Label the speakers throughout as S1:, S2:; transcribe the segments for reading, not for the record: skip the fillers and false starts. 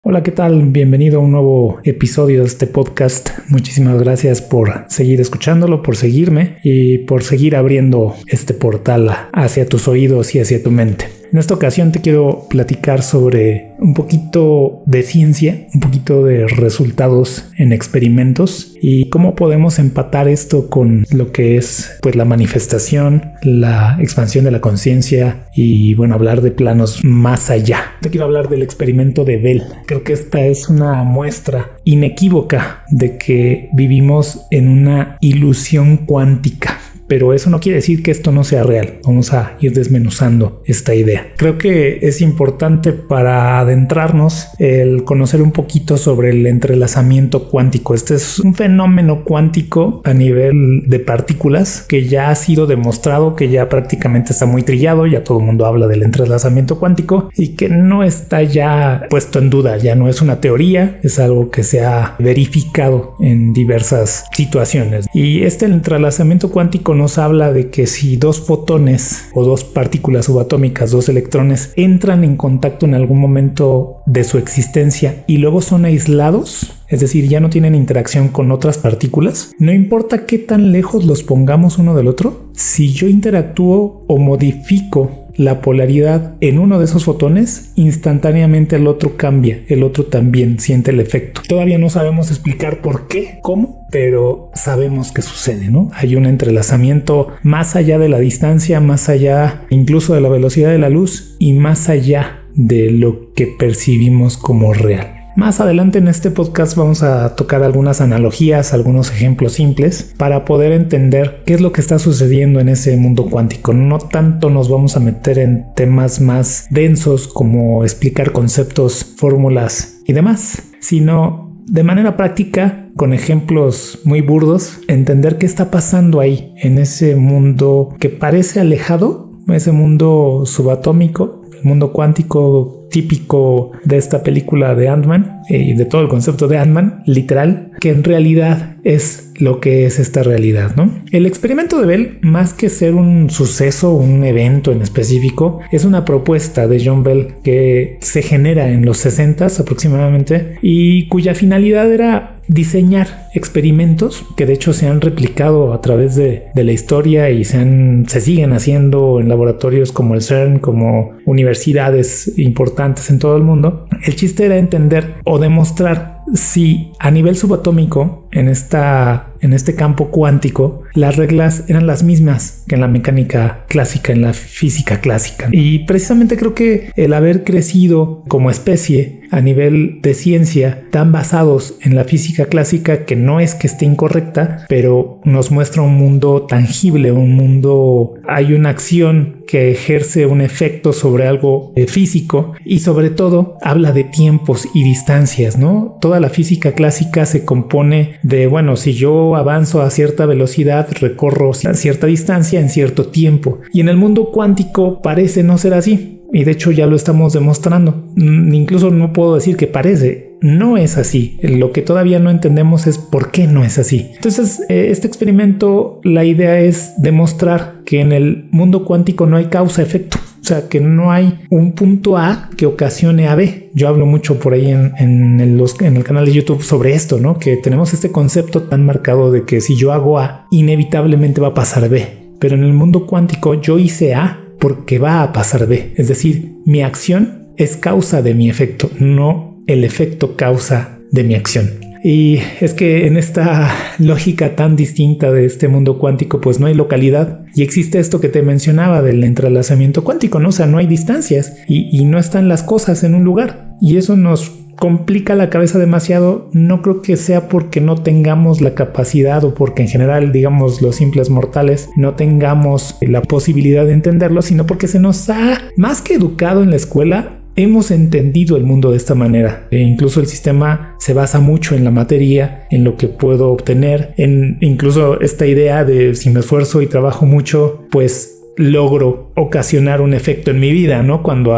S1: Hola, ¿qué tal? Bienvenido a un nuevo episodio de este podcast. Muchísimas gracias por seguir escuchándolo, por seguirme y por seguir abriendo este portal hacia tus oídos y hacia tu mente. En esta ocasión te quiero platicar sobre un poquito de ciencia, un poquito de resultados en experimentos y cómo podemos empatar esto con lo que es pues la manifestación, la expansión de la conciencia y bueno, hablar de planos más allá. Te quiero hablar del experimento de Bell. Creo que esta es una muestra inequívoca de que vivimos en una ilusión cuántica. Pero eso no quiere decir que esto no sea real. Vamos a ir desmenuzando esta idea. Creo que es importante para adentrarnos el conocer un poquito sobre el entrelazamiento cuántico. Este es un fenómeno cuántico a nivel de partículas que ya ha sido demostrado, que ya prácticamente está muy trillado, ya todo el mundo habla del entrelazamiento cuántico y que no está ya puesto en duda, ya no es una teoría, es algo que se ha verificado en diversas situaciones. Y este entrelazamiento cuántico nos habla de que si dos fotones o dos partículas subatómicas, dos electrones, entran en contacto en algún momento de su existencia y luego son aislados, es decir, ya no tienen interacción con otras partículas, no importa qué tan lejos los pongamos uno del otro, si yo interactúo o modifico la polaridad en uno de esos fotones, instantáneamente el otro cambia, el otro también siente el efecto. Todavía no sabemos explicar por qué, cómo, pero sabemos que sucede, ¿no? Hay un entrelazamiento más allá de la distancia, más allá incluso de la velocidad de la luz y más allá de lo que percibimos como real. Más adelante en este podcast vamos a tocar algunas analogías, algunos ejemplos simples para poder entender qué es lo que está sucediendo en ese mundo cuántico. No tanto nos vamos a meter en temas más densos como explicar conceptos, fórmulas y demás, sino de manera práctica, con ejemplos muy burdos, entender qué está pasando ahí en ese mundo que parece alejado, ese mundo subatómico, el mundo cuántico típico de esta película de Ant-Man y de todo el concepto de Ant-Man, literal, que en realidad es lo que es esta realidad, ¿no? El experimento de Bell, más que ser un suceso, un evento en específico, es una propuesta de John Bell que se genera en los 60s aproximadamente y cuya finalidad era diseñar experimentos que de hecho se han replicado a través de la historia y se siguen haciendo en laboratorios como el CERN, como universidades importantes en todo el mundo. El chiste era entender o demostrar si a nivel subatómico en este campo cuántico las reglas eran las mismas que en la mecánica clásica, en la física clásica. Y precisamente creo que el haber crecido como especie a nivel de ciencia tan basados en la física clásica, que no es que esté incorrecta, pero nos muestra un mundo tangible, un mundo, hay una acción que ejerce un efecto sobre algo físico y sobre todo habla de tiempos y distancias, ¿no? Toda la física clásica se compone de, bueno, si yo avanzo a cierta velocidad, recorro a cierta distancia en cierto tiempo. Y en el mundo cuántico parece no ser así. Y de hecho ya lo estamos demostrando. Incluso no puedo decir que parece. No es así. Lo que todavía no entendemos es por qué no es así. Entonces, este experimento, la idea es demostrar que en el mundo cuántico no hay causa-efecto. O sea, que no hay un punto A que ocasione a B. Yo hablo mucho por ahí en el canal de YouTube sobre esto, ¿no? Que tenemos este concepto tan marcado de que si yo hago A, inevitablemente va a pasar B. Pero en el mundo cuántico yo hice A porque va a pasar B. Es decir, mi acción es causa de mi efecto, no el efecto causa de mi acción. Y es que en esta lógica tan distinta de este mundo cuántico, pues no hay localidad y existe esto que te mencionaba del entrelazamiento cuántico, ¿no? O sea, no hay distancias y no están las cosas en un lugar y eso nos complica la cabeza demasiado. No creo que sea porque no tengamos la capacidad o porque en general, digamos, los simples mortales no tengamos la posibilidad de entenderlo, sino porque se nos ha más que educado en la escuela. Hemos entendido el mundo de esta manera. Incluso el sistema se basa mucho en la materia, en lo que puedo obtener, en incluso esta idea de si me esfuerzo y trabajo mucho, pues logro ocasionar un efecto en mi vida, ¿no? Cuando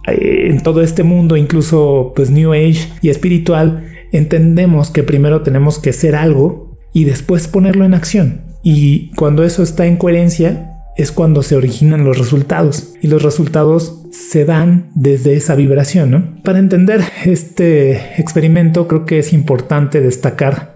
S1: en todo este mundo, incluso pues New Age y espiritual, entendemos que primero tenemos que ser algo y después ponerlo en acción. Y cuando eso está en coherencia, es cuando se originan los resultados. Y los resultados se dan desde esa vibración, ¿no? Para entender este experimento creo que es importante destacar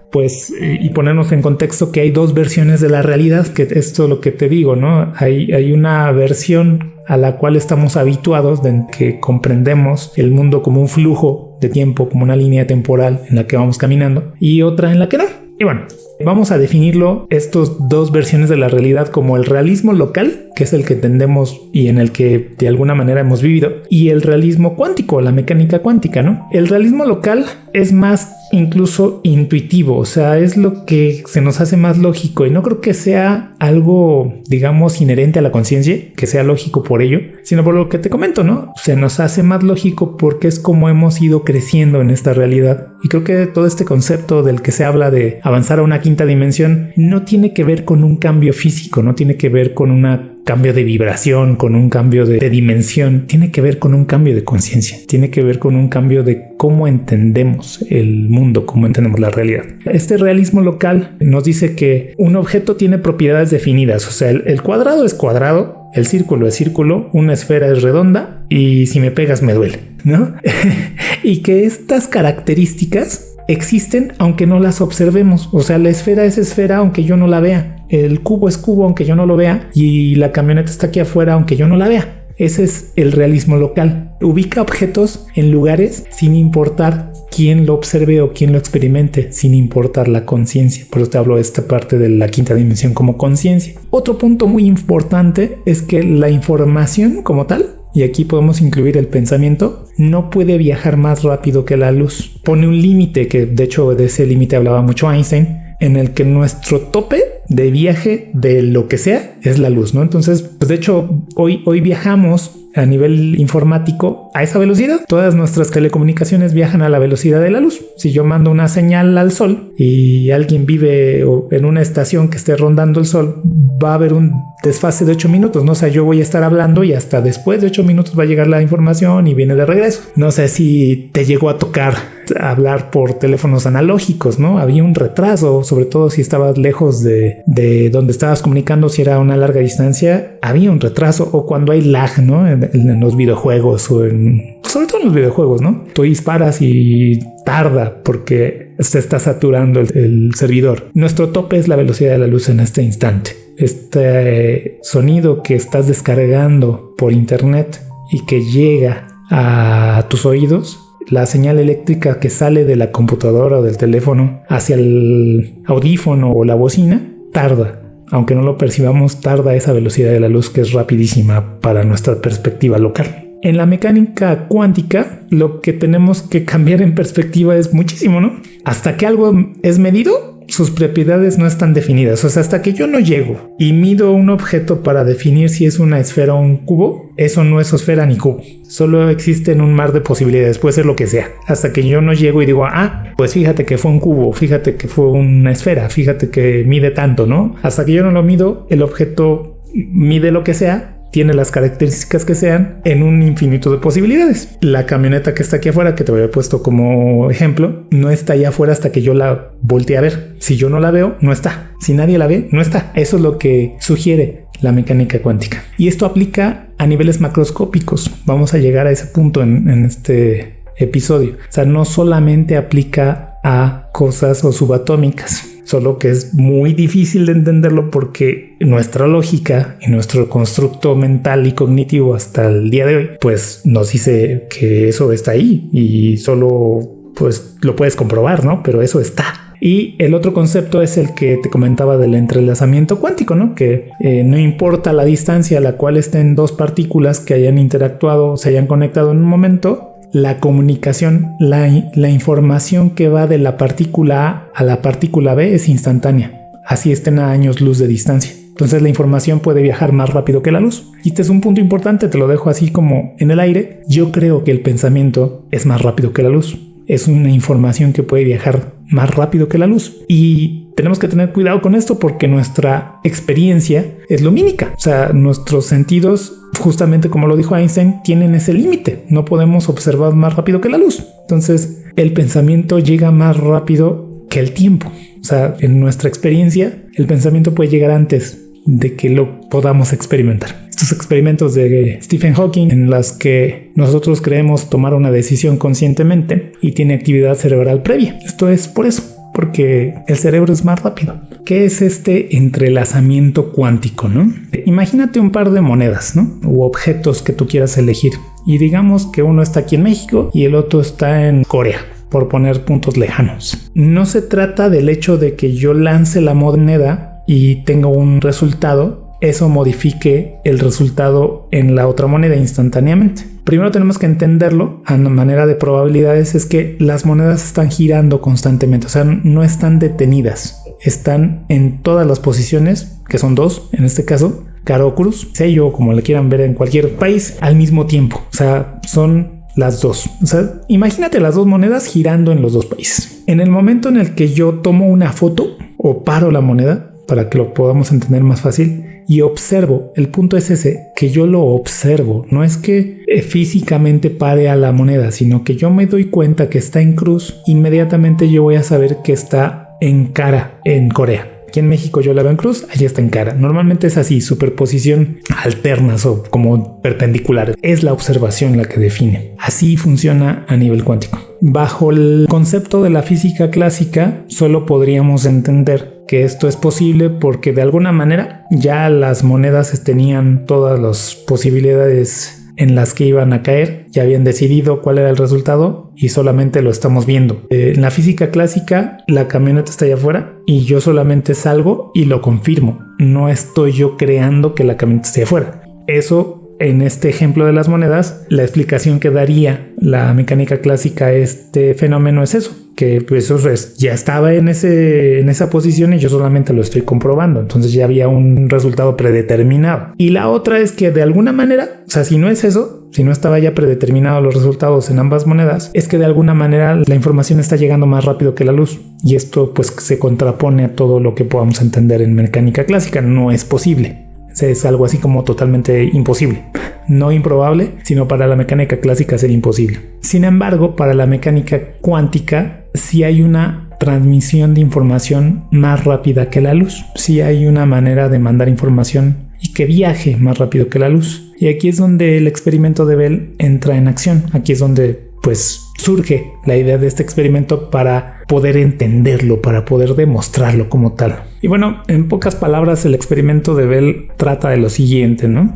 S1: y ponernos en contexto que hay dos versiones de la realidad, que esto es lo que te digo, ¿no? Hay una versión a la cual estamos habituados, de que comprendemos el mundo como un flujo de tiempo, como una línea temporal en la que vamos caminando, y otra en la que no. Y bueno, vamos a definirlo, estos dos versiones de la realidad, como el realismo local, que es el que entendemos y en el que de alguna manera hemos vivido, y el realismo cuántico, la mecánica cuántica, ¿no? El realismo local es más incluso intuitivo, o sea, es lo que se nos hace más lógico, y no creo que sea algo, digamos, inherente a la conciencia, que sea lógico por ello, sino por lo que te comento, ¿no? Se nos hace más lógico porque es como hemos ido creciendo en esta realidad. Y creo que todo este concepto del que se habla de avanzar a una quinta dimensión no tiene que ver con un cambio físico, no tiene que ver con un cambio de vibración, con un cambio de dimensión, tiene que ver con un cambio de conciencia, tiene que ver con un cambio de cómo entendemos el mundo, cómo entendemos la realidad. Este realismo local nos dice que un objeto tiene propiedades definidas, o sea, el cuadrado es cuadrado, el círculo es círculo, una esfera es redonda y si me pegas me duele, ¿no? Y que estas características existen aunque no las observemos, o sea, la esfera es esfera aunque yo no la vea. El cubo es cubo aunque yo no lo vea, y la camioneta está aquí afuera aunque yo no la vea. Ese es el realismo local. Ubica objetos en lugares sin importar quién lo observe o quién lo experimente, sin importar la conciencia. Por eso te hablo de esta parte de la quinta dimensión como conciencia. Otro punto muy importante es que la información como tal, y aquí podemos incluir el pensamiento, no puede viajar más rápido que la luz. Pone un límite, que de hecho de ese límite hablaba mucho Einstein, en el que nuestro tope de viaje de lo que sea es la luz, ¿no? Entonces, pues de hecho, hoy viajamos a nivel informático a esa velocidad. Todas nuestras telecomunicaciones viajan a la velocidad de la luz. Si yo mando una señal al sol y alguien vive en una estación que esté rondando el sol, va a haber un desfase de 8 minutos, ¿no? O sea, yo voy a estar hablando y hasta después de 8 minutos va a llegar la información y viene de regreso. No sé si te llegó a tocar hablar por teléfonos analógicos, ¿no? Había un retraso, sobre todo si estabas lejos de donde estabas comunicando, si era una larga distancia, había un retraso, o cuando hay lag, ¿no? En los videojuegos sobre todo en los videojuegos, ¿no? Tú disparas y tarda porque se está saturando el servidor. Nuestro tope es la velocidad de la luz en este instante. Este sonido que estás descargando por internet y que llega a tus oídos, la señal eléctrica que sale de la computadora o del teléfono hacia el audífono o la bocina, tarda. Aunque no lo percibamos, tarda esa velocidad de la luz, que es rapidísima para nuestra perspectiva local. En la mecánica cuántica, lo que tenemos que cambiar en perspectiva es muchísimo, ¿no? Hasta que algo es medido, sus propiedades no están definidas. O sea, hasta que yo no llego y mido un objeto para definir si es una esfera o un cubo, eso no es esfera ni cubo. Solo existe en un mar de posibilidades, puede ser lo que sea. Hasta que yo no llego y digo, pues fíjate que fue un cubo, fíjate que fue una esfera, fíjate que mide tanto, ¿no? Hasta que yo no lo mido, el objeto mide lo que sea, tiene las características que sean, en un infinito de posibilidades. La camioneta que está aquí afuera, que te había puesto como ejemplo, no está allá afuera hasta que yo la voltee a ver. Si yo no la veo, no está. Si nadie la ve, no está. Eso es lo que sugiere la mecánica cuántica. Y esto aplica a niveles macroscópicos. Vamos a llegar a ese punto en este episodio. O sea, no solamente aplica a cosas o subatómicas, solo que es muy difícil de entenderlo porque nuestra lógica y nuestro constructo mental y cognitivo hasta el día de hoy pues nos dice que eso está ahí y solo pues lo puedes comprobar, ¿no? Pero eso está. Y el otro concepto es el que te comentaba del entrelazamiento cuántico, ¿no? Que no importa la distancia a la cual estén dos partículas que hayan interactuado o se hayan conectado en un momento, la comunicación, la información que va de la partícula A a la partícula B es instantánea, así estén a años luz de distancia. Entonces la información puede viajar más rápido que la luz. Y este es un punto importante, te lo dejo así como en el aire. Yo creo que el pensamiento es más rápido que la luz. Es una información que puede viajar más rápido que la luz. Y tenemos que tener cuidado con esto porque nuestra experiencia es lumínica. O sea, nuestros sentidos, justamente como lo dijo Einstein, tienen ese límite. No podemos observar más rápido que la luz. Entonces, el pensamiento llega más rápido que el tiempo. O sea, en nuestra experiencia, el pensamiento puede llegar antes de que lo podamos experimentar. estos experimentos de Stephen Hawking en los que nosotros creemos tomar una decisión conscientemente y tiene actividad cerebral previa. Esto es por eso, porque el cerebro es más rápido. ¿Qué es este entrelazamiento cuántico, no? Imagínate un par de monedas, ¿no? U objetos que tú quieras elegir. Y digamos que uno está aquí en México y el otro está en Corea, por poner puntos lejanos. No se trata del hecho de que yo lance la moneda y tenga un resultado, eso modifique el resultado en la otra moneda instantáneamente. Primero tenemos que entenderlo a manera de probabilidades, es que las monedas están girando constantemente, o sea, no están detenidas, están en todas las posiciones, que son dos en este caso, caro o cruz, sello, como le quieran ver en cualquier país, al mismo tiempo, o sea, son las dos. O sea, imagínate las dos monedas girando en los dos países. En el momento en el que yo tomo una foto o paro la moneda, para que lo podamos entender más fácil, y observo, el punto es ese, que yo lo observo, no es que físicamente pare a la moneda, sino que yo me doy cuenta que está en cruz, inmediatamente yo voy a saber que está en cara en Corea. Aquí en México yo la veo en cruz, allí está en cara. Normalmente es así, superposición alternas o como perpendiculares. Es la observación la que define. Así funciona a nivel cuántico. Bajo el concepto de la física clásica, solo podríamos entender que esto es posible porque de alguna manera ya las monedas tenían todas las posibilidades en las que iban a caer, ya habían decidido cuál era el resultado y solamente lo estamos viendo. En la física clásica, la camioneta está allá afuera y yo solamente salgo y lo confirmo. No estoy yo creando que la camioneta esté afuera. Eso, en este ejemplo de las monedas, la explicación que daría la mecánica clásica a este fenómeno es eso, que pues eso es, ya estaba en esa posición y yo solamente lo estoy comprobando, entonces ya había un resultado predeterminado. Y la otra es que de alguna manera, o sea, si no es eso, si no estaba ya predeterminado los resultados en ambas monedas, es que de alguna manera la información está llegando más rápido que la luz, y esto pues se contrapone a todo lo que podamos entender en mecánica clásica. No es posible. Es algo así como totalmente imposible. No improbable, sino para la mecánica clásica sería imposible. Sin embargo, para la mecánica cuántica sí hay una transmisión de información más rápida que la luz. Sí hay una manera de mandar información y que viaje más rápido que la luz. Y aquí es donde el experimento de Bell entra en acción. Aquí es donde pues surge la idea de este experimento para poder entenderlo, para poder demostrarlo como tal. Y bueno, en pocas palabras, el experimento de Bell trata de lo siguiente, ¿no?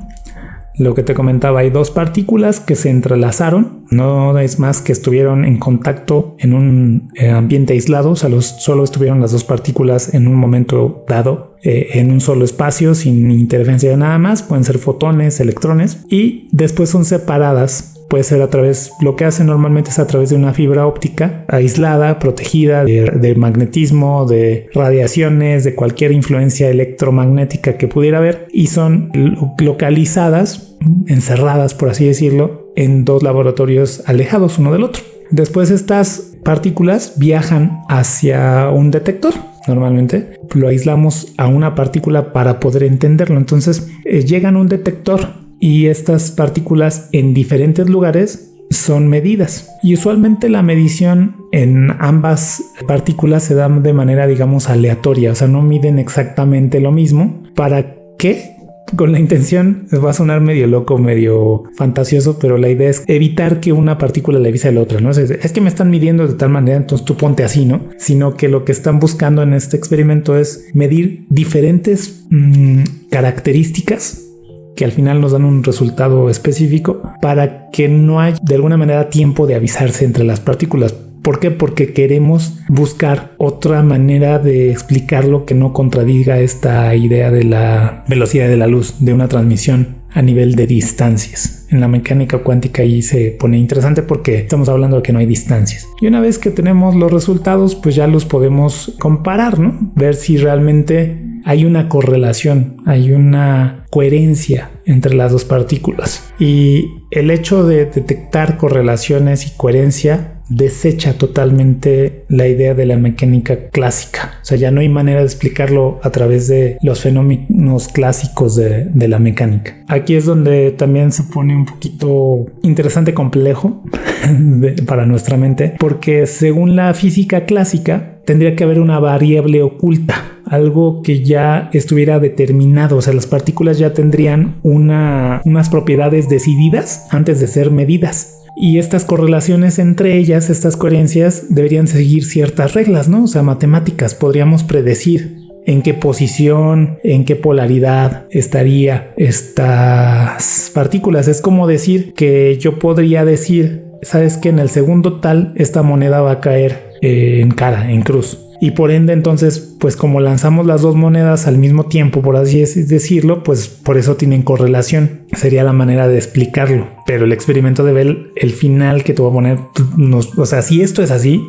S1: Lo que te comentaba, hay dos partículas que se entrelazaron, no es más que estuvieron en contacto en un ambiente aislado, o sea, solo estuvieron las dos partículas en un momento dado, en un solo espacio, sin interferencia de nada más. Pueden ser fotones, electrones, y después son separadas. Puede ser a través, lo que hace normalmente es a través de una fibra óptica aislada, protegida de magnetismo, de radiaciones, de cualquier influencia electromagnética que pudiera haber, y son localizadas, encerradas por así decirlo, en dos laboratorios alejados uno del otro. Después estas partículas viajan hacia un detector. Normalmente lo aislamos a una partícula para poder entenderlo. Entonces llegan a un detector y estas partículas en diferentes lugares son medidas. Y usualmente la medición en ambas partículas se da de manera, digamos, aleatoria. O sea, no miden exactamente lo mismo. ¿Para qué? Con la intención, va a sonar medio loco, medio fantasioso, pero la idea es evitar que una partícula le avise a la otra, ¿no? Es que me están midiendo de tal manera, entonces tú ponte así, ¿no? Sino que lo que están buscando en este experimento es medir diferentes características que al final nos dan un resultado específico para que no haya de alguna manera tiempo de avisarse entre las partículas. ¿Por qué? Porque queremos buscar otra manera de explicarlo que no contradiga esta idea de la velocidad de la luz, de una transmisión a nivel de distancias. En la mecánica cuántica ahí se pone interesante porque estamos hablando de que no hay distancias. Y una vez que tenemos los resultados, pues ya los podemos comparar, ¿no? Ver si realmente hay una correlación, hay una coherencia entre las dos partículas. Y el hecho de detectar correlaciones y coherencia desecha totalmente la idea de la mecánica clásica. O sea, ya no hay manera de explicarlo a través de los fenómenos clásicos de la mecánica. Aquí es donde también se pone un poquito interesante, complejo para nuestra mente, porque según la física clásica tendría que haber una variable oculta, algo que ya estuviera determinado. O sea, las partículas ya tendrían unas propiedades decididas antes de ser medidas. Y estas correlaciones entre ellas, estas coherencias, deberían seguir ciertas reglas, ¿no? O sea, matemáticas. Podríamos predecir en qué posición, en qué polaridad estaría estas partículas. Es como decir que yo podría decir, sabes que en el segundo tal, esta moneda va a caer en cara, en cruz. Y por ende, entonces, pues como lanzamos las dos monedas al mismo tiempo, por así decirlo, pues por eso tienen correlación. Sería la manera de explicarlo. Pero el experimento de Bell, el final que te voy a poner, o sea, si esto es así,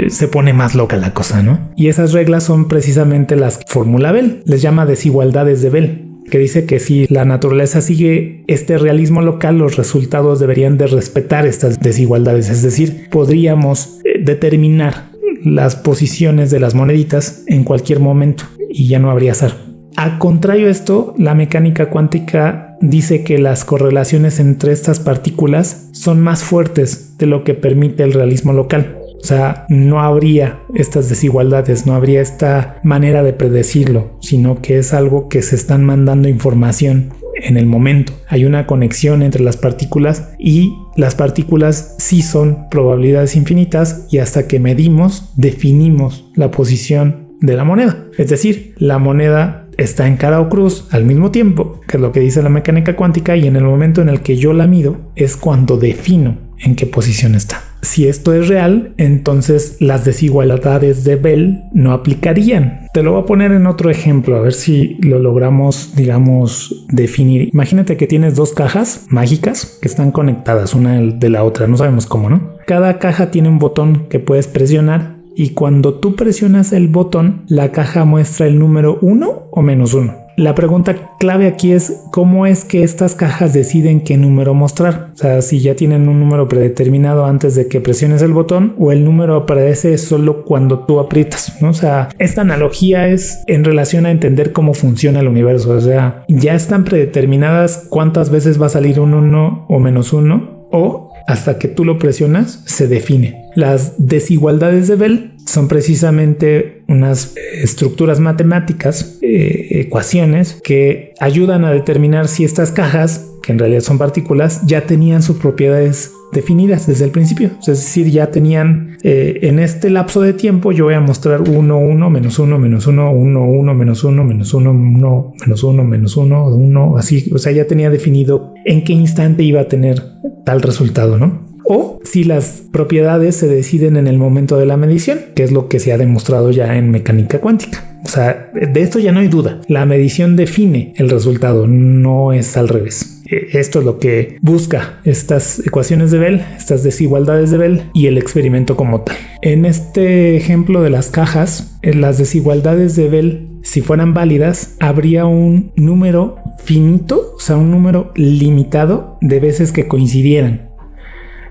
S1: se pone más loca la cosa, ¿no? Y esas reglas son precisamente las que formula Bell. Les llama desigualdades de Bell, que dice que si la naturaleza sigue este realismo local, los resultados deberían de respetar estas desigualdades. Es decir, podríamos determinar las posiciones de las moneditas en cualquier momento y ya no habría azar. Al contrario de esto, la mecánica cuántica dice que las correlaciones entre estas partículas son más fuertes de lo que permite el realismo local. O sea, no habría estas desigualdades, no habría esta manera de predecirlo, sino que es algo que se están mandando información en el momento. Hay una conexión entre las partículas y las partículas sí son probabilidades infinitas, y hasta que medimos, definimos la posición de la moneda. Es decir, la moneda está en cara o cruz al mismo tiempo, que es lo que dice la mecánica cuántica, y en el momento en el que yo la mido es cuando defino en qué posición está. Si esto es real, entonces las desigualdades de Bell no aplicarían. Te lo voy a poner en otro ejemplo, a ver si lo logramos, digamos, definir. Imagínate que tienes dos cajas mágicas que están conectadas una de la otra, no sabemos cómo, ¿no? Cada caja tiene un botón que puedes presionar, y cuando tú presionas el botón, la caja muestra el número 1 o -1. La pregunta clave aquí es cómo es que estas cajas deciden qué número mostrar. O sea, si ya tienen un número predeterminado antes de que presiones el botón, o el número aparece solo cuando tú aprietas, ¿no? O sea, esta analogía es en relación a entender cómo funciona el universo. O sea, ya están predeterminadas cuántas veces va a salir un 1 o -1, o hasta que tú lo presionas se define. Las desigualdades de Bell son precisamente unas estructuras matemáticas, ecuaciones que ayudan a determinar si estas cajas, que en realidad son partículas, ya tenían sus propiedades definidas desde el principio. Es decir, ya tenían en este lapso de tiempo yo voy a mostrar 1, 1, -1, -1, 1, 1, -1, -1, 1, -1, -1, 1, así. O sea, ya tenía definido en qué instante iba a tener tal resultado, ¿no? O si las propiedades se deciden en el momento de la medición, que es lo que se ha demostrado ya en mecánica cuántica. O sea, de esto ya no hay duda. La medición define el resultado, no es al revés. Esto es lo que busca estas ecuaciones de Bell, estas desigualdades de Bell y el experimento como tal. En este ejemplo de las cajas, las desigualdades de Bell, si fueran válidas, habría un número finito, o sea, un número limitado de veces que coincidieran.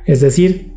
S1: Es decir,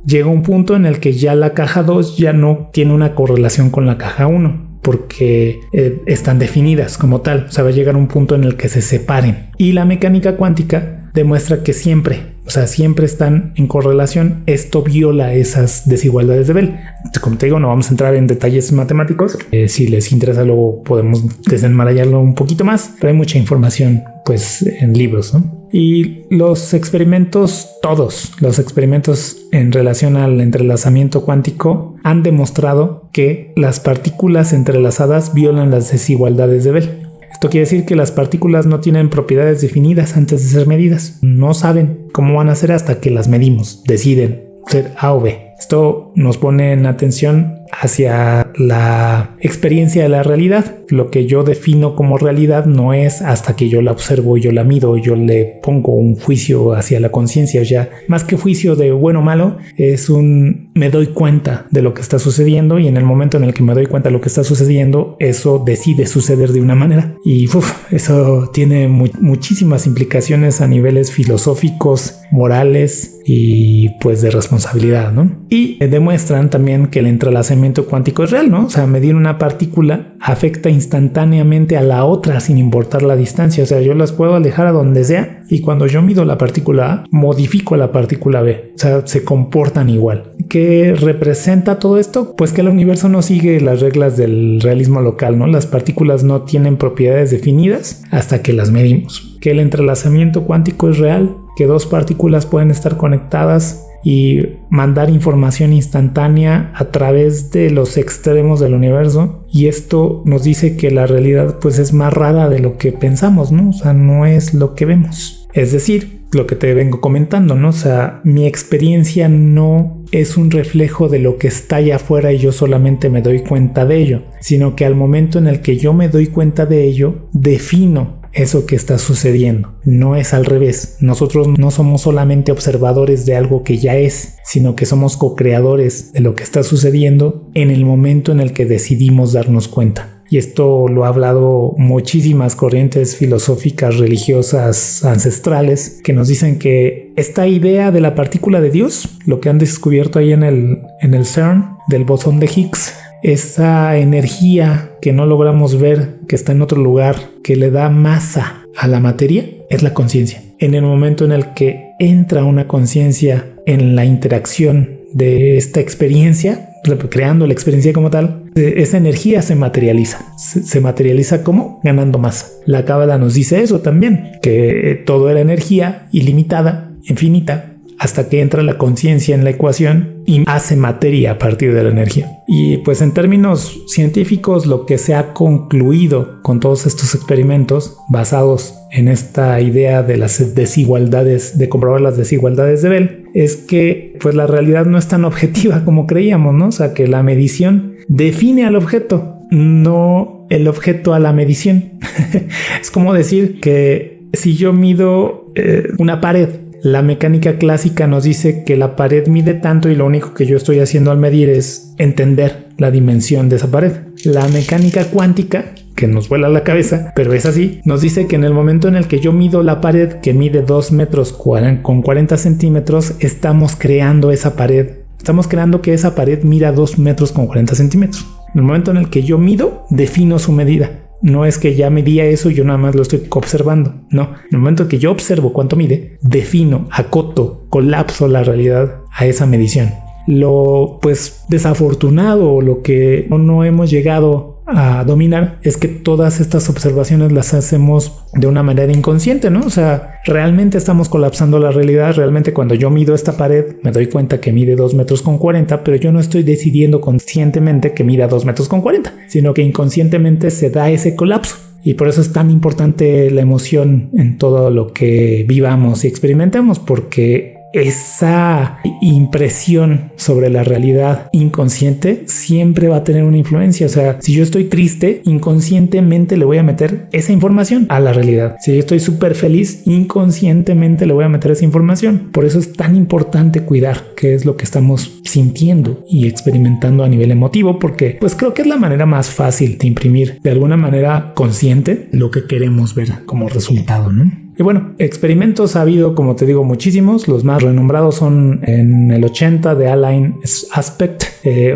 S1: llega un punto en el que ya la caja 2 ya no tiene una correlación con la caja 1, porque están definidas como tal. O sea, va a llegar un punto en el que se separen. Y la mecánica cuántica demuestra que siempre, o sea, siempre están en correlación. Esto viola esas desigualdades de Bell. Como te digo, no vamos a entrar en detalles matemáticos. Si les interesa, luego podemos desenmarañarlo un poquito más, pero hay mucha información pues en libros, ¿no? Y los experimentos, todos los experimentos en relación al entrelazamiento cuántico han demostrado que las partículas entrelazadas violan las desigualdades de Bell. Esto quiere decir que las partículas no tienen propiedades definidas antes de ser medidas. No saben cómo van a ser hasta que las medimos. Deciden ser A o B. Esto nos pone en atención hacia la experiencia de la realidad. Lo que yo defino como realidad no es hasta que yo la observo, yo la mido, yo le pongo un juicio hacia la conciencia. O sea, más que juicio de bueno o malo, es me doy cuenta de lo que está sucediendo, y en el momento en el que me doy cuenta de lo que está sucediendo, eso decide suceder de una manera. Y eso tiene muchísimas implicaciones a niveles filosóficos, morales y pues de responsabilidad, ¿no? Y demuestran también que el entrelazamiento cuántico es real, ¿no? O sea, medir una partícula afecta instantáneamente a la otra sin importar la distancia. O sea, yo las puedo alejar a donde sea, y cuando yo mido la partícula A, modifico a la partícula B. O sea, se comportan igual. ¿Qué representa todo esto? Pues que el universo no sigue las reglas del realismo local, ¿no? Las partículas no tienen propiedades definidas hasta que las medimos. Que el entrelazamiento cuántico es real, que dos partículas pueden estar conectadas y mandar información instantánea a través de los extremos del universo, y esto nos dice que la realidad pues es más rara de lo que pensamos, ¿no? O sea, no es lo que vemos. Es decir, lo que te vengo comentando, ¿no? O sea, mi experiencia no es un reflejo de lo que está allá afuera y yo solamente me doy cuenta de ello, sino que al momento en el que yo me doy cuenta de ello, defino eso que está sucediendo. No es al revés. Nosotros no somos solamente observadores de algo que ya es, sino que somos co-creadores de lo que está sucediendo en el momento en el que decidimos darnos cuenta. Y esto lo ha hablado muchísimas corrientes filosóficas, religiosas, ancestrales, que nos dicen que esta idea de la partícula de Dios, lo que han descubierto ahí en el CERN, del bosón de Higgs, esa energía que no logramos ver, que está en otro lugar, que le da masa a la materia, es la conciencia. En el momento en el que entra una conciencia en la interacción de esta experiencia, creando la experiencia como tal, esa energía se materializa. ¿Se materializa cómo? Ganando masa. La Cábala nos dice eso también, que todo era energía ilimitada, infinita, hasta que entra la conciencia en la ecuación y hace materia a partir de la energía. Y pues en términos científicos, lo que se ha concluido con todos estos experimentos basados en esta idea de las desigualdades, de comprobar las desigualdades de Bell, es que pues la realidad no es tan objetiva como creíamos, ¿no? O sea, que la medición define al objeto, no el objeto a la medición. Es como decir que si yo mido una pared, la mecánica clásica nos dice que la pared mide tanto y lo único que yo estoy haciendo al medir es entender la dimensión de esa pared. La mecánica cuántica, que nos vuela la cabeza, pero es así, nos dice que en el momento en el que yo mido la pared, que mide 2 metros con 40 centímetros, estamos creando esa pared. Estamos creando que esa pared mida 2 metros con 40 centímetros. En el momento en el que yo mido, defino su medida. No es que ya medía eso y yo nada más lo estoy observando. No, en el momento que yo observo cuánto mide, defino, acoto, colapso la realidad a esa medición. Lo pues desafortunado, o lo que no hemos llegado a dominar, es que todas estas observaciones las hacemos de una manera inconsciente, ¿no? O sea, realmente estamos colapsando la realidad. Realmente cuando yo mido esta pared me doy cuenta que mide 2 metros con 40, pero yo no estoy decidiendo conscientemente que mida 2 metros con 40, sino que inconscientemente se da ese colapso. Y por eso es tan importante la emoción en todo lo que vivamos y experimentemos, porque esa impresión sobre la realidad inconsciente siempre va a tener una influencia. O sea, si yo estoy triste, inconscientemente le voy a meter esa información a la realidad. Si yo estoy súper feliz, inconscientemente le voy a meter esa información. Por eso es tan importante cuidar qué es lo que estamos sintiendo y experimentando a nivel emotivo, porque pues creo que es la manera más fácil de imprimir de alguna manera consciente lo que queremos ver como resultado, ¿no? Y bueno, experimentos ha habido, como te digo, muchísimos. Los más renombrados son en el 80 de Alain Aspect,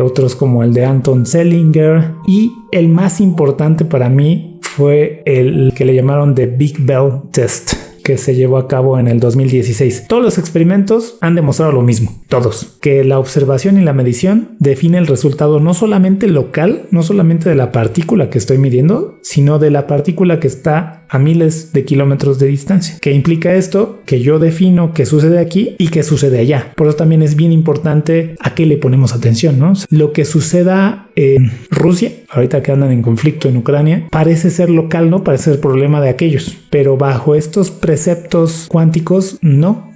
S1: otros como el de Anton Zeilinger, y el más importante para mí fue el que le llamaron The Big Bell Test, que se llevó a cabo en el 2016. Todos los experimentos han demostrado lo mismo, todos, que la observación y la medición define el resultado no solamente local, no solamente de la partícula que estoy midiendo, sino de la partícula que está a miles de kilómetros de distancia. ¿Qué implica esto? Que yo defino qué sucede aquí y qué sucede allá. Por eso también es bien importante a qué le ponemos atención, ¿no? Lo que suceda en Rusia, ahorita que andan en conflicto en Ucrania, parece ser local, ¿no? Parece ser problema de aquellos, pero bajo estos preceptos cuánticos, no.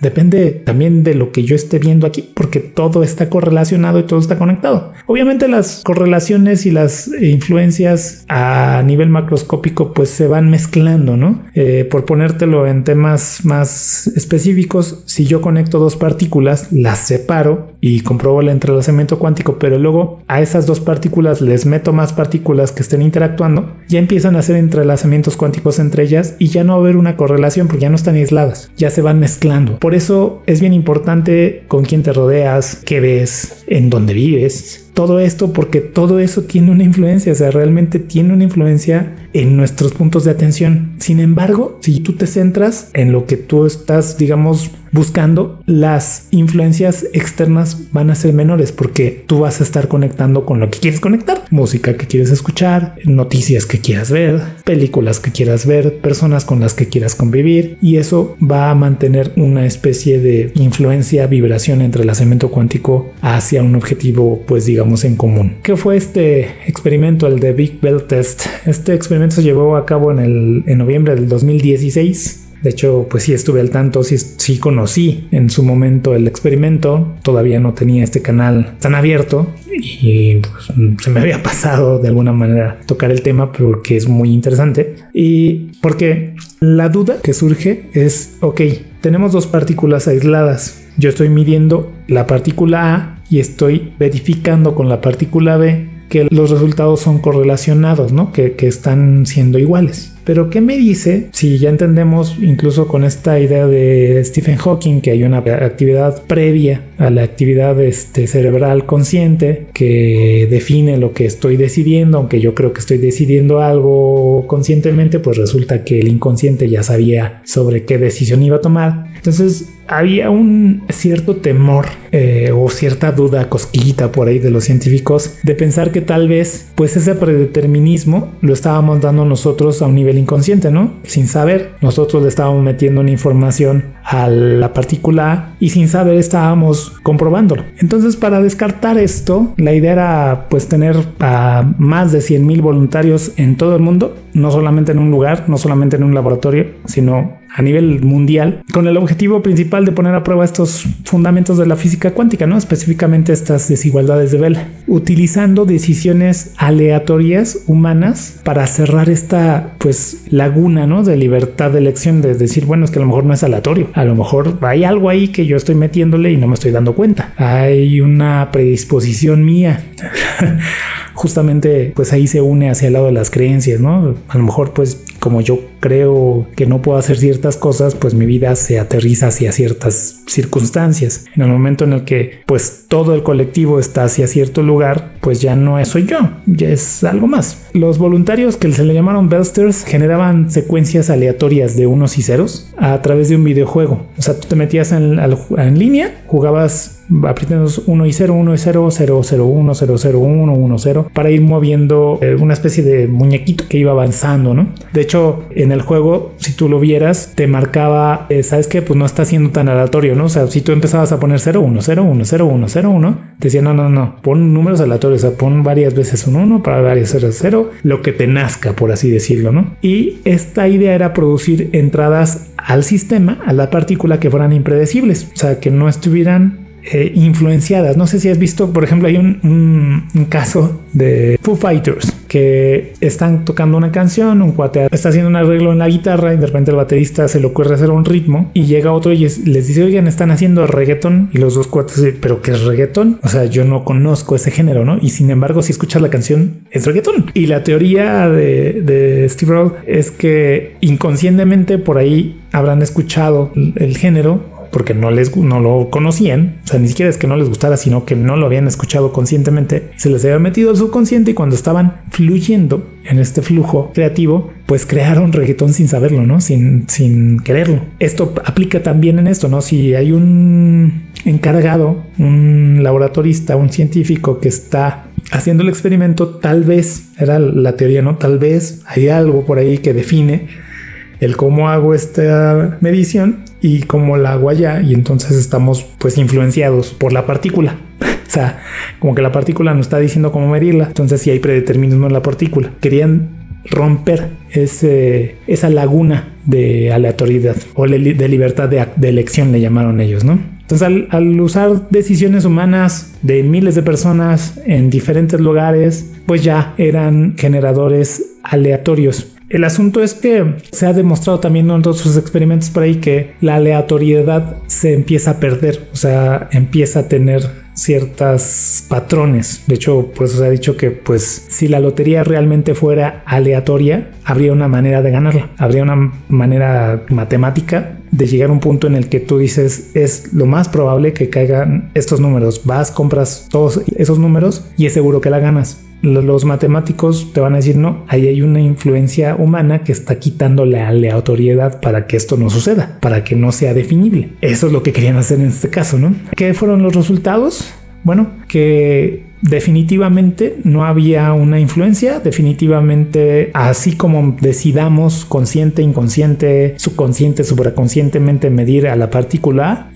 S1: depende también de lo que yo esté viendo aquí, porque todo está correlacionado y todo está conectado. Obviamente las correlaciones y las influencias a nivel macroscópico pues se van mezclando, ¿no? Por ponértelo en temas más específicos, si yo conecto dos partículas, las separo y compruebo el entrelazamiento cuántico, pero luego a esas dos partículas les meto más partículas que estén interactuando, ya empiezan a hacer entrelazamientos cuánticos entre ellas y ya no va a haber una correlación porque ya no están aisladas, ya se van mezclando. Por eso es bien importante con quién te rodeas, qué ves, en dónde vives. Todo esto porque todo eso tiene una influencia, o sea, realmente tiene una influencia en nuestros puntos de atención. Sin embargo, si tú te centras en lo que tú estás, digamos, buscando, las influencias externas van a ser menores porque tú vas a estar conectando con lo que quieres conectar. Música que quieres escuchar, noticias que quieras ver, películas que quieras ver, personas con las que quieras convivir, y eso va a mantener una especie de influencia, vibración, entrelazamiento cuántico hacia un objetivo, pues digamos, en común. ¿Qué fue este experimento, el de Big Bell Test? Este experimento se llevó a cabo en noviembre del 2016. De hecho, pues sí estuve al tanto, sí conocí en su momento el experimento. Todavía no tenía este canal tan abierto y pues, se me había pasado de alguna manera tocar el tema porque es muy interesante. Y porque la duda que surge es, ok, tenemos dos partículas aisladas. Yo estoy midiendo la partícula A y estoy verificando con la partícula B que los resultados son correlacionados, ¿no? Que están siendo iguales. Pero ¿qué me dice si ya entendemos incluso con esta idea de Stephen Hawking que hay una actividad previa a la actividad cerebral consciente que define lo que estoy decidiendo? Aunque yo creo que estoy decidiendo algo conscientemente, pues resulta que el inconsciente ya sabía sobre qué decisión iba a tomar. Entonces había un cierto temor o cierta duda, cosquillita por ahí de los científicos, de pensar que tal vez pues ese predeterminismo lo estábamos dando nosotros a un nivel inconsciente, ¿no? Sin saber, nosotros le estábamos metiendo una información a la partícula A y sin saber estábamos comprobándolo. Entonces, para descartar esto, la idea era pues tener a más de 100,000 voluntarios en todo el mundo, no solamente en un lugar, no solamente en un laboratorio, sino a nivel mundial, con el objetivo principal de poner a prueba estos fundamentos de la física cuántica, ¿no? Específicamente estas desigualdades de Bell, utilizando decisiones aleatorias humanas para cerrar esta pues laguna, ¿no? De libertad de elección, de decir, bueno, es que a lo mejor no es aleatorio, a lo mejor hay algo ahí que yo estoy metiéndole y no me estoy dando cuenta, hay una predisposición mía. Justamente pues ahí se une hacia el lado de las creencias, ¿no? A lo mejor pues como yo creo que no puedo hacer ciertas cosas, pues mi vida se aterriza hacia ciertas circunstancias. En el momento en el que pues todo el colectivo está hacia cierto lugar, pues ya no soy yo, ya es algo más. Los voluntarios, que se le llamaron Bellsters, generaban secuencias aleatorias de unos y ceros a través de un videojuego. O sea, tú te metías en línea, jugabas apretando 1 y 0, 1 y 0, 0, 0, 1, 0, 0, 1, 1, 0 para ir moviendo una especie de muñequito que iba avanzando, ¿no? De hecho, en el juego, si tú lo vieras, te marcaba, ¿sabes qué? Pues no está siendo tan aleatorio, ¿no? O sea, si tú empezabas a poner 0, 1, 0, 1, 0, 1, 0, 1, te decía, no, pon números aleatorios, o sea, pon varias veces un 1 para varias 0, 0, lo que te nazca, por así decirlo, ¿no? Y esta idea era producir entradas al sistema, a la partícula, que fueran impredecibles, o sea, que no estuvieran influenciadas. No sé si has visto, por ejemplo, hay un caso de Foo Fighters que están tocando una canción, un cuate está haciendo un arreglo en la guitarra y de repente el baterista se le ocurre hacer un ritmo y llega otro y les dice, oigan, están haciendo reggaetón, y los dos cuates dicen, ¿pero qué es reggaetón? O sea, yo no conozco ese género, ¿no? Y sin embargo, si escuchas la canción, es reggaetón. Y la teoría de Steve Roll es que inconscientemente por ahí habrán escuchado el género porque no lo conocían, o sea, ni siquiera es que no les gustara, sino que no lo habían escuchado conscientemente, se les había metido al subconsciente y cuando estaban fluyendo en este flujo creativo, pues crearon reggaetón sin saberlo, ¿no? Sin quererlo. Esto aplica también en esto, ¿no? Si hay un encargado, un laboratorista, un científico que está haciendo el experimento, tal vez, era la teoría, ¿no? Tal vez hay algo por ahí que define el cómo hago esta medición y cómo la hago allá, y entonces estamos pues influenciados por la partícula. O sea, como que la partícula nos está diciendo cómo medirla, entonces sí hay predeterminismo en la partícula. Querían romper esa laguna de aleatoriedad o de libertad de elección, le llamaron ellos, ¿no? Entonces, al usar decisiones humanas de miles de personas en diferentes lugares, pues ya eran generadores aleatorios. El asunto es que se ha demostrado también en otros experimentos por ahí que la aleatoriedad se empieza a perder, o sea, empieza a tener ciertos patrones. De hecho, por eso se ha dicho que pues si la lotería realmente fuera aleatoria, habría una manera de ganarla, habría una manera matemática de llegar a un punto en el que tú dices es lo más probable que caigan estos números, vas, compras todos esos números y es seguro que la ganas. Los matemáticos te van a decir no, ahí hay una influencia humana que está quitando la aleatoriedad para que esto no suceda, para que no sea definible. Eso es lo que querían hacer en este caso, ¿no? ¿Qué fueron los resultados? Bueno, que definitivamente no había una influencia, definitivamente así como decidamos consciente, inconsciente, subconsciente, supraconscientemente medir a la partícula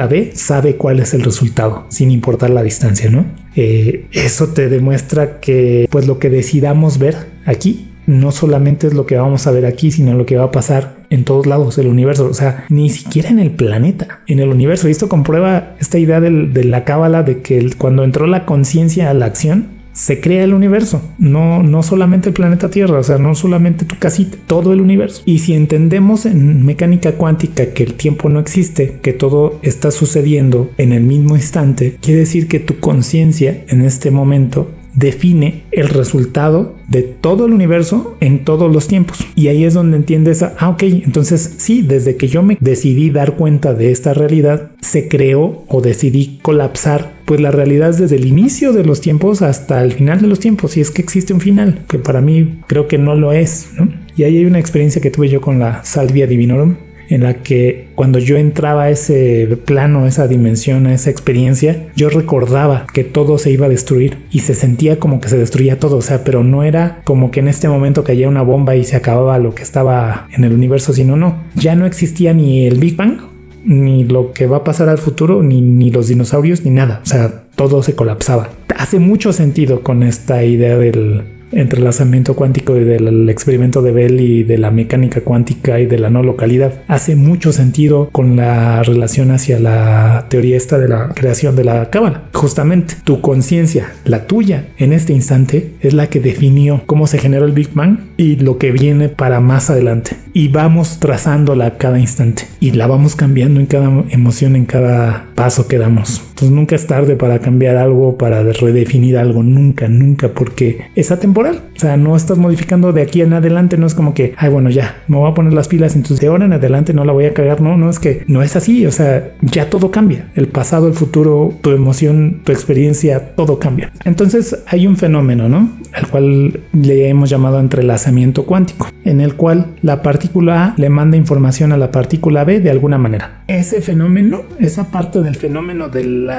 S1: B sabe cuál es el resultado, sin importar la distancia, ¿no? Eso te demuestra que pues lo que decidamos ver aquí no solamente es lo que vamos a ver aquí, sino lo que va a pasar en todos lados del universo, o sea, ni siquiera en el planeta, en el universo. Y esto comprueba esta idea de la cábala de que cuando entró la conciencia a la acción, se crea el universo, no solamente el planeta Tierra, o sea, no solamente tu casita, todo el universo. Y si entendemos en mecánica cuántica que el tiempo no existe, que todo está sucediendo en el mismo instante, quiere decir que tu conciencia en este momento define el resultado de todo el universo en todos los tiempos. Y ahí es donde entiendes, ok, entonces sí, desde que yo me decidí dar cuenta de esta realidad, se creó o decidí colapsar pues la realidad desde el inicio de los tiempos hasta el final de los tiempos, si es que existe un final, que para mí creo que no lo es, ¿no? Y ahí hay una experiencia que tuve yo con la Salvia Divinorum, en la que cuando yo entraba a ese plano, a esa dimensión, a esa experiencia, yo recordaba que todo se iba a destruir y se sentía como que se destruía todo, o sea, pero no era como que en este momento caía una bomba y se acababa lo que estaba en el universo, sino no, ya no existía ni el Big Bang, ni lo que va a pasar al futuro, ni los dinosaurios, ni nada, o sea, todo se colapsaba. Hace mucho sentido con esta idea del entrelazamiento cuántico y del experimento de Bell y de la mecánica cuántica y de la no localidad. Hace mucho sentido con la relación hacia la teoría esta de la creación de la cábala. Justamente tu conciencia, la tuya en este instante, es la que definió cómo se generó el Big Bang y lo que viene para más adelante. Y vamos trazándola a cada instante y la vamos cambiando en cada emoción, en cada paso que damos. Entonces nunca es tarde para cambiar algo, para redefinir algo, nunca, porque es atemporal. O sea, no estás modificando de aquí en adelante, no es como que, ay, bueno, ya, me voy a poner las pilas, entonces de ahora en adelante no la voy a cagar, no, es que no es así, o sea, ya todo cambia, el pasado, el futuro, tu emoción, tu experiencia, todo cambia. Entonces hay un fenómeno, ¿no? Al cual le hemos llamado entrelazamiento cuántico, en el cual la partícula A le manda información a la partícula B de alguna manera. Ese fenómeno, esa parte del fenómeno del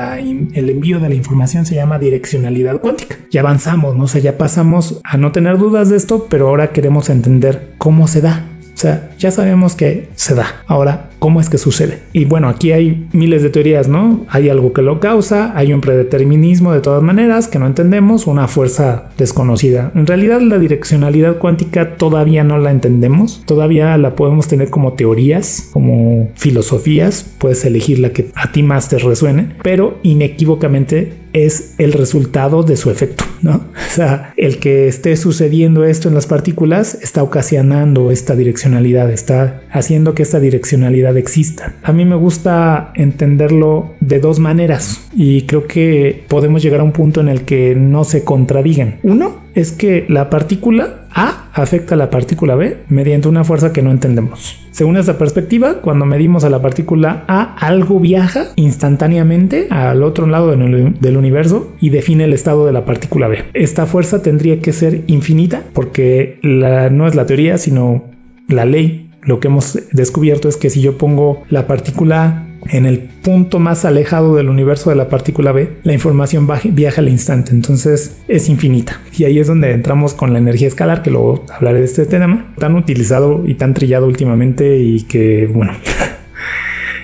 S1: envío de la información se llama direccionalidad cuántica. Ya avanzamos, ¿no? O sea, ya pasamos a no tener dudas de esto, pero ahora queremos entender cómo se da. O sea, ya sabemos que se da. Ahora, ¿cómo es que sucede? Y bueno, aquí hay miles de teorías, ¿no? Hay algo que lo causa, hay un predeterminismo de todas maneras que no entendemos, una fuerza desconocida. En realidad, la direccionalidad cuántica todavía no la entendemos. Todavía la podemos tener como teorías, como filosofías. Puedes elegir la que a ti más te resuene, pero inequívocamente es el resultado de su efecto, ¿no? O sea, el que esté sucediendo esto en las partículas está ocasionando esta direccionalidad, está haciendo que esta direccionalidad exista. A mí me gusta entenderlo de dos maneras y creo que podemos llegar a un punto en el que no se contradigan. Uno es que la partícula A afecta a la partícula B mediante una fuerza que no entendemos. Según esta perspectiva, cuando medimos a la partícula A, algo viaja instantáneamente al otro lado del universo y define el estado de la partícula B. Esta fuerza tendría que ser infinita porque no es la teoría, sino la ley. Lo que hemos descubierto es que si yo pongo la partícula A en el punto más alejado del universo de la partícula B, la información viaja al instante, entonces es infinita. Y ahí es donde entramos con la energía escalar, que luego hablaré de este tema, tan utilizado y tan trillado últimamente y que, bueno,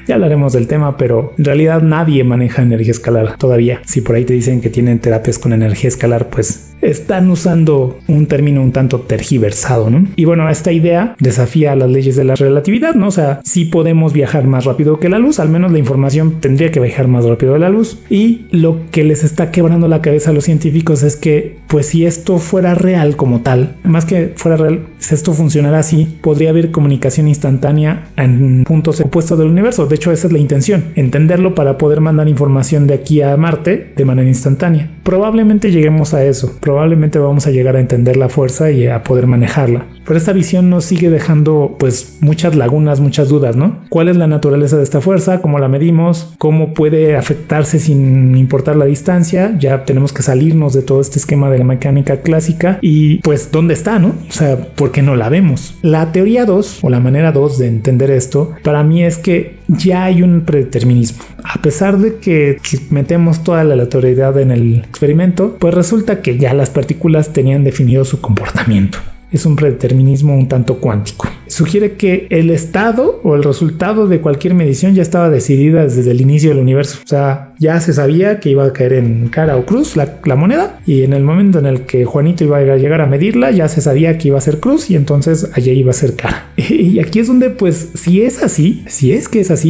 S1: Ya hablaremos del tema, pero en realidad nadie maneja energía escalar todavía. Si por ahí te dicen que tienen terapias con energía escalar, pues están usando un término un tanto tergiversado, ¿no? Y bueno, esta idea desafía las leyes de la relatividad, ¿no? O sea, sí podemos viajar más rápido que la luz, al menos la información tendría que viajar más rápido que la luz. Y lo que les está quebrando la cabeza a los científicos es que, pues si esto fuera real como tal, más que fuera real, si esto funcionara así, podría haber comunicación instantánea en puntos opuestos del universo. De hecho, esa es la intención, entenderlo para poder mandar información de aquí a Marte de manera instantánea. Probablemente lleguemos a eso, probablemente vamos a llegar a entender la fuerza y a poder manejarla. Pero esta visión nos sigue dejando pues muchas lagunas, muchas dudas, ¿no? ¿Cuál es la naturaleza de esta fuerza? ¿Cómo la medimos? ¿Cómo puede afectarse sin importar la distancia? Ya tenemos que salirnos de todo este esquema de la mecánica clásica y pues ¿dónde está, no? O sea, ¿por qué no la vemos? La teoría 2 o la manera 2 de entender esto para mí es que ya hay un predeterminismo. A pesar de que metemos toda la aleatoriedad en el experimento, pues resulta que ya las partículas tenían definido su comportamiento. Es un predeterminismo un tanto cuántico. Sugiere que el estado o el resultado de cualquier medición ya estaba decidida desde el inicio del universo. O sea, ya se sabía que iba a caer en cara o cruz la moneda, y en el momento en el que Juanito iba a llegar a medirla, ya se sabía que iba a ser cruz y entonces allí iba a ser cara. Y aquí es donde, pues, si es así,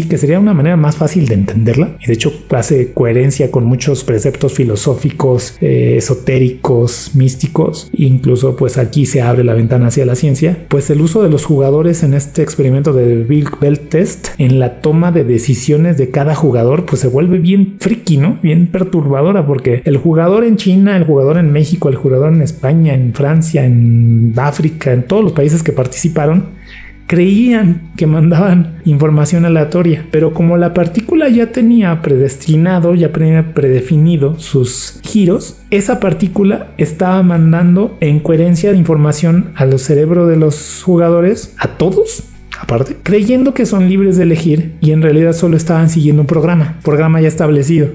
S1: que sería una manera más fácil de entenderla, y de hecho hace coherencia con muchos preceptos filosóficos, esotéricos, místicos, incluso pues aquí se abre la ventana hacia la ciencia, pues el uso de los jugadores en este experimento de Bell Test en la toma de decisiones de cada jugador pues se vuelve bien friki, ¿no? Bien perturbadora, porque el jugador en China, el jugador en México, el jugador en España, en Francia, en África, en todos los países que participaron, creían que mandaban información aleatoria, pero como la partícula ya tenía predestinado, ya tenía predefinido sus giros, esa partícula estaba mandando en coherencia de información al cerebro de los jugadores, a todos, aparte, creyendo que son libres de elegir, y en realidad solo estaban siguiendo un programa ya establecido.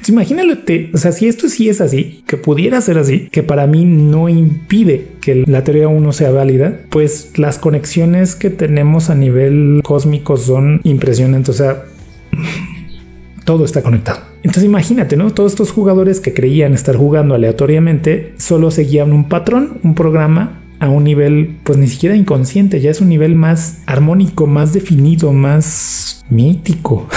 S1: Imagínate, o sea, si esto sí es así, que pudiera ser así, que para mí no impide que la teoría 1 sea válida, pues las conexiones que tenemos a nivel cósmico son impresionantes. O sea, todo está conectado. Entonces imagínate, ¿no? Todos estos jugadores que creían estar jugando aleatoriamente solo seguían un patrón, un programa, a un nivel pues ni siquiera inconsciente, ya es un nivel más armónico, más definido, más místico.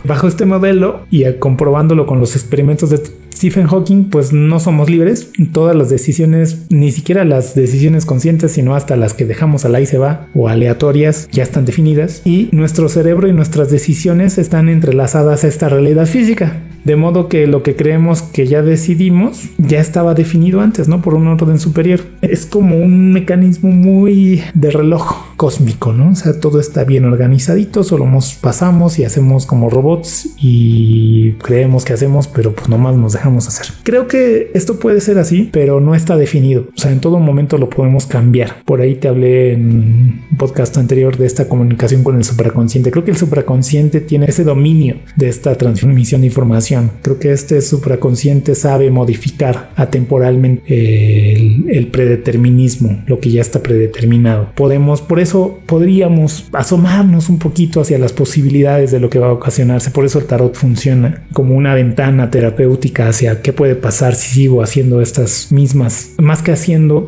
S1: Bajo este modelo y comprobándolo con los experimentos de Stephen Hawking, pues no somos libres. Todas las decisiones, ni siquiera las decisiones conscientes, sino hasta las que dejamos al ahí se va o aleatorias, ya están definidas, y nuestro cerebro y nuestras decisiones están entrelazadas a esta realidad física. De modo que lo que creemos que ya decidimos ya estaba definido antes, ¿no? Por un orden superior. Es como un mecanismo muy de reloj cósmico, ¿no? O sea, todo está bien organizadito, solo pasamos y hacemos como robots y creemos que hacemos, pero pues nomás nos dejamos hacer. Creo que esto puede ser así, pero no está definido. O sea, en todo momento lo podemos cambiar. Por ahí te hablé en un podcast anterior de esta comunicación con el supraconsciente. Creo que el supraconsciente tiene ese dominio de esta transmisión de información. Creo que este supraconsciente sabe modificar atemporalmente el predeterminismo, lo que ya está predeterminado. Por eso podríamos asomarnos un poquito hacia las posibilidades de lo que va a ocasionarse. Por eso el tarot funciona como una ventana terapéutica hacia qué puede pasar si sigo haciendo estas mismas, más que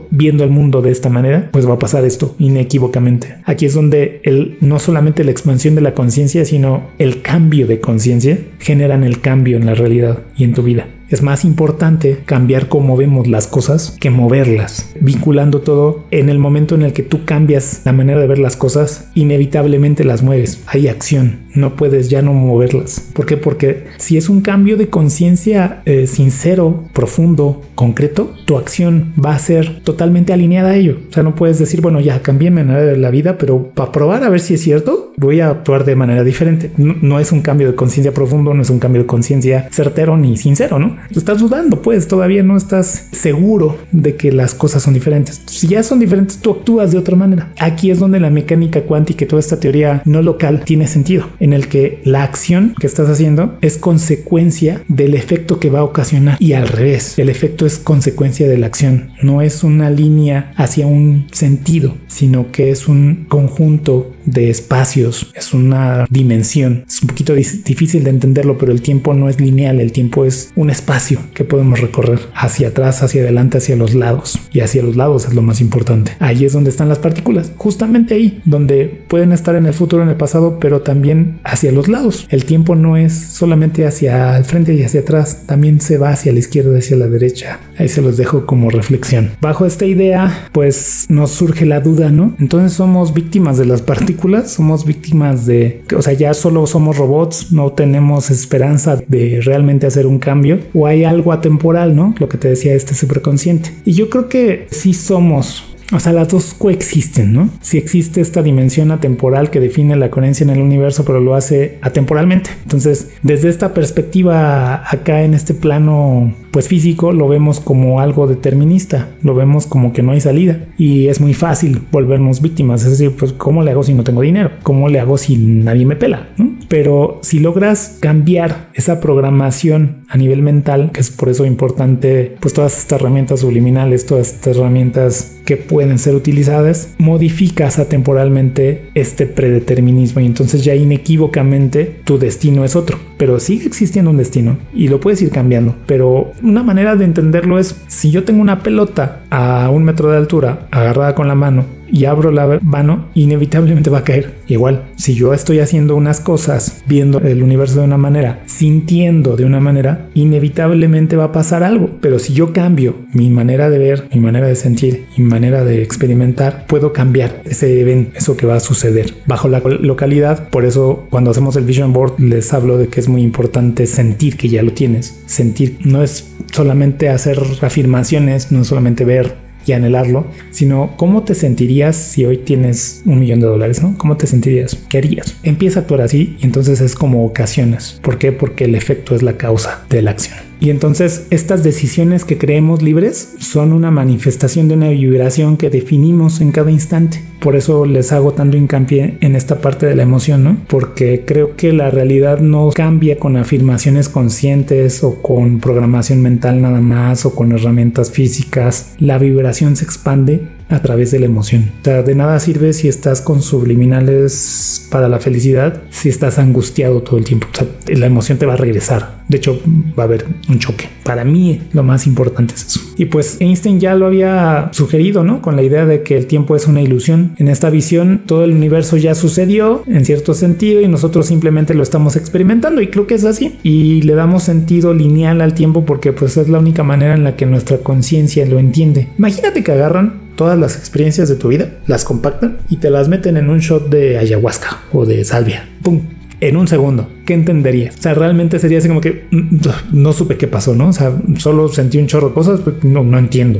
S1: viendo el mundo de esta manera, pues va a pasar esto inequívocamente. Aquí es donde no solamente la expansión de la conciencia, sino el cambio de conciencia generan el cambio en la realidad y en tu vida. Es más importante cambiar cómo vemos las cosas que moverlas, vinculando todo. En el momento en el que tú cambias la manera de ver las cosas, inevitablemente las mueves. Hay acción, no puedes ya no moverlas. ¿Por qué? Porque si es un cambio de conciencia sincero, profundo, concreto, tu acción va a ser totalmente alineada a ello. O sea, no puedes decir, bueno, ya cambié mi manera de ver la vida, pero para probar a ver si es cierto, voy a actuar de manera diferente. No es un cambio de conciencia profundo, no es un cambio de conciencia certero ni sincero, ¿no? Tú estás dudando, pues todavía no estás seguro de que las cosas son diferentes. Si ya son diferentes, tú actúas de otra manera. Aquí es donde la mecánica cuántica y toda esta teoría no local tiene sentido, en el que la acción que estás haciendo es consecuencia del efecto que va a ocasionar, y al revés, el efecto es consecuencia de la acción. No es una línea hacia un sentido, sino que es un conjunto de espacios, es una dimensión. Es un poquito difícil de entenderlo, pero el tiempo no es lineal, el tiempo es un espacio que podemos recorrer hacia atrás, hacia adelante, hacia los lados, y hacia los lados es lo más importante. Ahí es donde están las partículas, justamente ahí, donde pueden estar en el futuro, en el pasado, pero también hacia los lados. El tiempo no es solamente hacia el frente y hacia atrás, también se va hacia la izquierda, hacia la derecha. Ahí se los dejo como reflexión. Bajo esta idea, pues nos surge la duda, ¿no? Entonces somos víctimas de las partículas, somos víctimas de, o sea, ya solo somos robots, no tenemos esperanza de realmente hacer un cambio, o hay algo atemporal, ¿no? Lo que te decía, superconsciente. Y yo creo que sí somos. O sea, las dos coexisten, ¿no? Si existe esta dimensión atemporal que define la coherencia en el universo, pero lo hace atemporalmente. Entonces, desde esta perspectiva acá en este plano, pues físico, lo vemos como algo determinista. Lo vemos como que no hay salida. Y es muy fácil volvernos víctimas. Es decir, pues, ¿cómo le hago si no tengo dinero? ¿Cómo le hago si nadie me pela? ¿No? Pero si logras cambiar esa programación a nivel mental, que es por eso importante, pues todas estas herramientas subliminales, todas estas herramientas que pueden ser utilizadas, modificas atemporalmente este predeterminismo y entonces ya inequívocamente tu destino es otro, pero sigue existiendo un destino y lo puedes ir cambiando. Pero una manera de entenderlo es, si yo tengo una pelota a 1 metro de altura agarrada con la mano y abro la mano, inevitablemente va a caer. Igual, si yo estoy haciendo unas cosas, viendo el universo de una manera, sintiendo de una manera, inevitablemente va a pasar algo. Pero si yo cambio mi manera de ver, mi manera de sentir, mi manera de experimentar, puedo cambiar ese evento, eso que va a suceder bajo la localidad. Por eso cuando hacemos el Vision Board les hablo de que es muy importante sentir que ya lo tienes. Sentir no es solamente hacer afirmaciones, no es solamente ver y anhelarlo, sino cómo te sentirías si hoy tienes $1 millón, ¿no? ¿Cómo te sentirías? ¿Qué harías? Empieza a actuar así y entonces es como ocasiones. ¿Por qué? Porque el efecto es la causa de la acción. Y entonces estas decisiones que creemos libres son una manifestación de una vibración que definimos en cada instante. Por eso les hago tanto hincapié en esta parte de la emoción, ¿no? Porque creo que la realidad no cambia con afirmaciones conscientes o con programación mental nada más o con herramientas físicas. La vibración se expande a través de la emoción. O sea, de nada sirve si estás con subliminales para la felicidad, si estás angustiado todo el tiempo. O sea, la emoción te va a regresar. De hecho, va a haber un choque. Para mí, lo más importante es eso. Y pues Einstein ya lo había sugerido, ¿no? Con la idea de que el tiempo es una ilusión. En esta visión, todo el universo ya sucedió en cierto sentido y nosotros simplemente lo estamos experimentando, y creo que es así. Y le damos sentido lineal al tiempo porque pues es la única manera en la que nuestra conciencia lo entiende. Imagínate que agarran todas las experiencias de tu vida, las compactan y te las meten en un shot de ayahuasca o de salvia. ¡Pum! En un segundo. ¿Qué entenderías? O sea, realmente sería así como que no supe qué pasó, ¿no? O sea, solo sentí un chorro de cosas, pero no entiendo.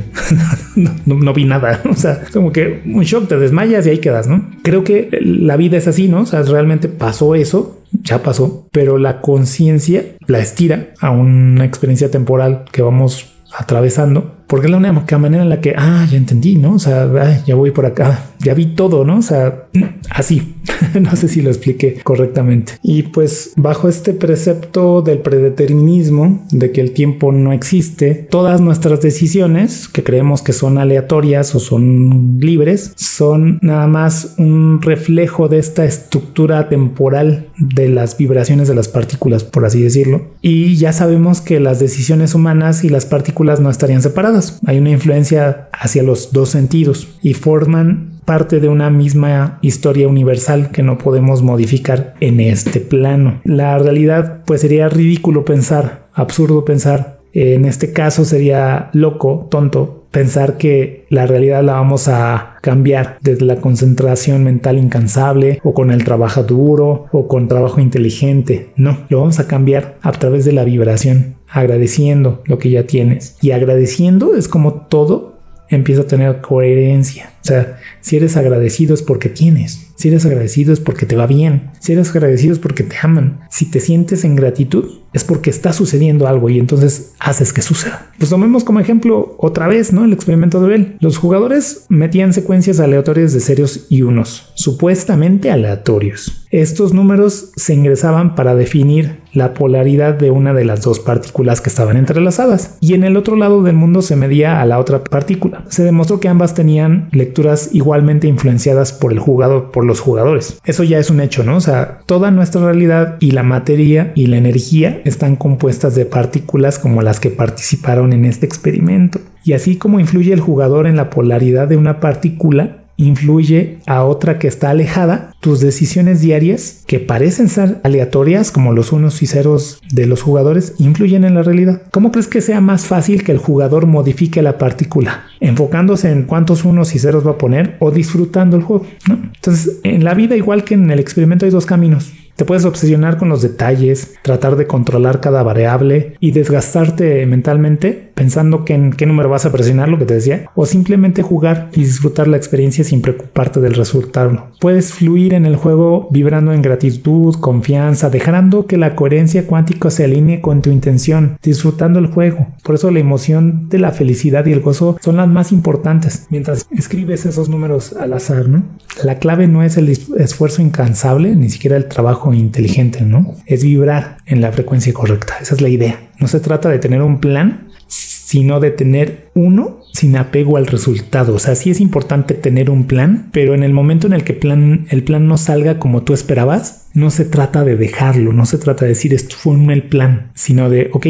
S1: no vi nada. O sea, como que un shock, te desmayas y ahí quedas, ¿no? Creo que la vida es así, ¿no? O sea, realmente pasó eso, ya pasó, pero la conciencia la estira a una experiencia temporal que vamos atravesando, porque es la única manera en la que, ya entendí, ¿no? O sea, ya voy por acá, ya vi todo, ¿no? O sea, así. No sé si lo expliqué correctamente. Y pues bajo este precepto del predeterminismo, de que el tiempo no existe, todas nuestras decisiones, que creemos que son aleatorias o son libres, son nada más un reflejo de esta estructura temporal de las vibraciones de las partículas, por así decirlo. Y ya sabemos que las decisiones humanas y las partículas no estarían separadas. Hay una influencia hacia los dos sentidos y forman parte de una misma historia universal que no podemos modificar en este plano. La realidad, pues sería ridículo pensar, absurdo pensar, en este caso sería loco, tonto, pensar que la realidad la vamos a cambiar desde la concentración mental incansable o con el trabajo duro o con trabajo inteligente. No, lo vamos a cambiar a través de la vibración, agradeciendo lo que ya tienes. Y agradeciendo es como todo empieza a tener coherencia. O sea, si eres agradecido es porque tienes. Si eres agradecido es porque te va bien. Si eres agradecido es porque te aman. Si te sientes en gratitud es porque está sucediendo algo y entonces haces que suceda. Pues tomemos como ejemplo otra vez, ¿no? El experimento de Bell. Los jugadores metían secuencias aleatorias de ceros y unos, supuestamente aleatorios. Estos números se ingresaban para definir la polaridad de una de las dos partículas que estaban entrelazadas, y en el otro lado del mundo se medía a la otra partícula. Se demostró que ambas tenían lectura lecturas igualmente influenciadas por el jugador, por los jugadores. Eso ya es un hecho, ¿no? O sea, toda nuestra realidad y la materia y la energía están compuestas de partículas como las que participaron en este experimento. Y así como influye el jugador en la polaridad de una partícula, influye a otra que está alejada, tus decisiones diarias, que parecen ser aleatorias, como los unos y ceros de los jugadores, influyen en la realidad. ¿Cómo crees que sea más fácil que el jugador modifique la partícula? ¿Enfocándose en cuántos unos y ceros va a poner o disfrutando el juego, ¿no? Entonces, en la vida, igual que en el experimento, hay dos caminos. Te puedes obsesionar con los detalles, tratar de controlar cada variable y desgastarte mentalmente pensando que en qué número vas a presionar, lo que te decía, o simplemente jugar y disfrutar la experiencia sin preocuparte del resultado. Puedes fluir en el juego vibrando en gratitud, confianza, dejando que la coherencia cuántica se alinee con tu intención, disfrutando el juego. Por eso la emoción de la felicidad y el gozo son las más importantes mientras escribes esos números al azar, ¿no? La clave no es el esfuerzo incansable, ni siquiera el trabajo inteligente, ¿no? Es vibrar en la frecuencia correcta. Esa es la idea. No se trata de tener un plan, sino de tener uno sin apego al resultado. O sea, sí es importante tener un plan, pero en el momento en el que el plan no salga como tú esperabas, no se trata de dejarlo, no se trata de decir esto fue el plan, sino de, ok,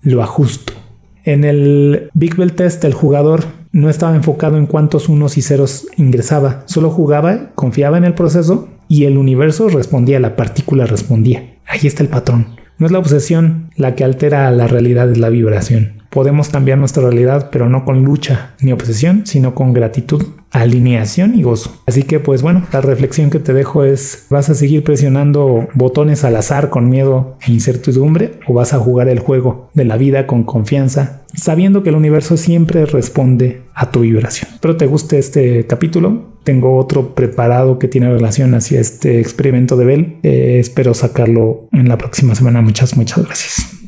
S1: lo ajusto. En el Big Bell Test, el jugador no estaba enfocado en cuántos unos y ceros ingresaba, solo jugaba, confiaba en el proceso y el universo respondía, la partícula respondía. Ahí está el patrón. No es la obsesión la que altera la realidad, es la vibración. Podemos cambiar nuestra realidad, pero no con lucha ni obsesión, sino con gratitud, alineación y gozo. Así que pues bueno, la reflexión que te dejo es: ¿vas a seguir presionando botones al azar con miedo e incertidumbre o vas a jugar el juego de la vida con confianza, sabiendo que el universo siempre responde a tu vibración? Espero te guste este capítulo. Tengo otro preparado que tiene relación hacia este experimento de Bell. Espero sacarlo en la próxima semana. Muchas gracias.